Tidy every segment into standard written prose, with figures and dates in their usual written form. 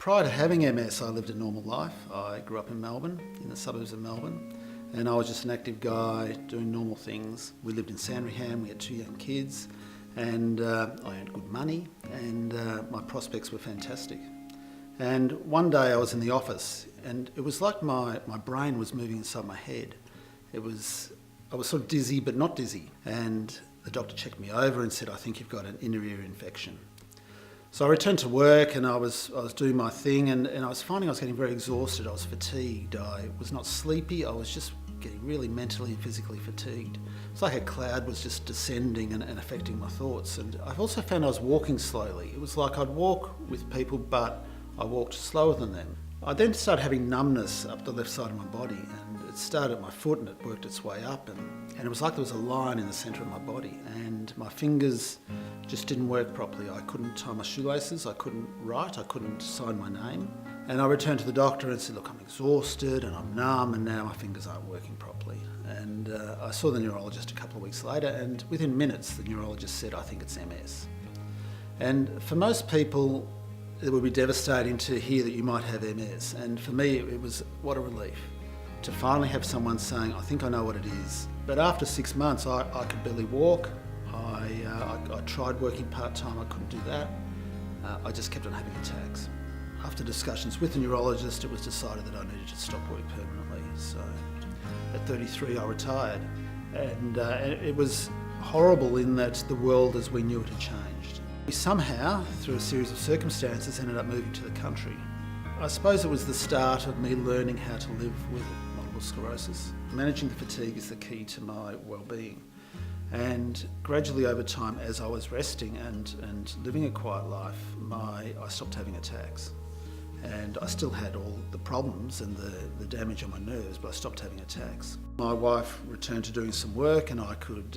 Prior to having MS, I lived a normal life. I grew up in Melbourne, in the suburbs of Melbourne, and I was just an active guy doing normal things. We lived in Sandringham, we had 2 young kids, and I earned good money, and my prospects were fantastic. And one day I was in the office, and it was like my brain was moving inside my head. I was sort of dizzy, but not dizzy. And the doctor checked me over and said, "I think you've got an inner ear infection." So I returned to work and I was doing my thing, and I was finding I was getting very exhausted. I was fatigued. I was not sleepy. I was just getting really mentally and physically fatigued. It's like a cloud was just descending and affecting my thoughts. And I've also found I was walking slowly. It was like I'd walk with people, but I walked slower than them. I then started having numbness up the left side of my body, and it started at my foot and it worked its way up, and it was like there was a line in the centre of my body, and my fingers just didn't work properly. I couldn't tie my shoelaces, I couldn't write, I couldn't sign my name. And I returned to the doctor and said, "Look, I'm exhausted and I'm numb and now my fingers aren't working properly." And I saw the neurologist a couple of weeks later, and within minutes the neurologist said, "I think it's MS." And for most people, it would be devastating to hear that you might have MS, and for me it was what a relief to finally have someone saying, "I think I know what it is." But after 6 months I could barely walk. I tried working part-time, I couldn't do that. I just kept on having attacks. After discussions with the neurologist, it was decided that I needed to stop work permanently. So at 33 I retired, and it was horrible in that the world as we knew it had changed. We somehow, through a series of circumstances, ended up moving to the country. I suppose it was the start of me learning how to live with multiple sclerosis. Managing the fatigue is the key to my well-being. And gradually over time, as I was resting and living a quiet life, I stopped having attacks. And I still had all the problems and the damage on my nerves, but I stopped having attacks. My wife returned to doing some work, and I could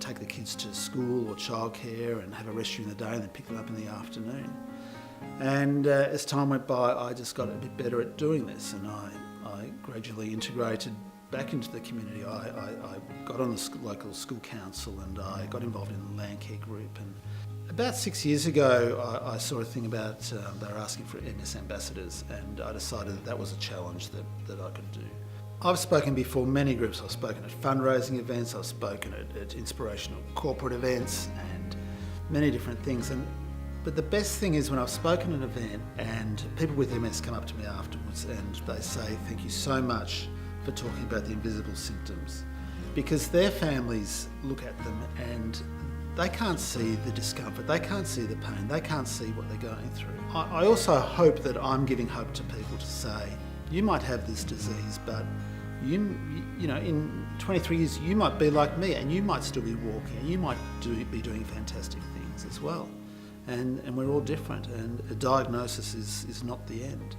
take the kids to school or childcare and have a rest during the day and then pick them up in the afternoon. And as time went by, I just got a bit better at doing this, and I gradually integrated back into the community. I got on the local school council, and I got involved in the land care group. And about 6 years ago, I saw a thing about they were asking for MS ambassadors, and I decided that was a challenge that I could do. I've spoken before many groups. I've spoken at fundraising events, I've spoken at inspirational corporate events, and many different things. But the best thing is when I've spoken at an event and people with MS come up to me afterwards and they say, "Thank you so much for talking about the invisible symptoms," because their families look at them and they can't see the discomfort, they can't see the pain, they can't see what they're going through. I also hope that I'm giving hope to people to say, you might have this disease, but you know, in 23 years you might be like me and you might still be walking and you might be doing fantastic things as well. And we're all different, and a diagnosis is not the end.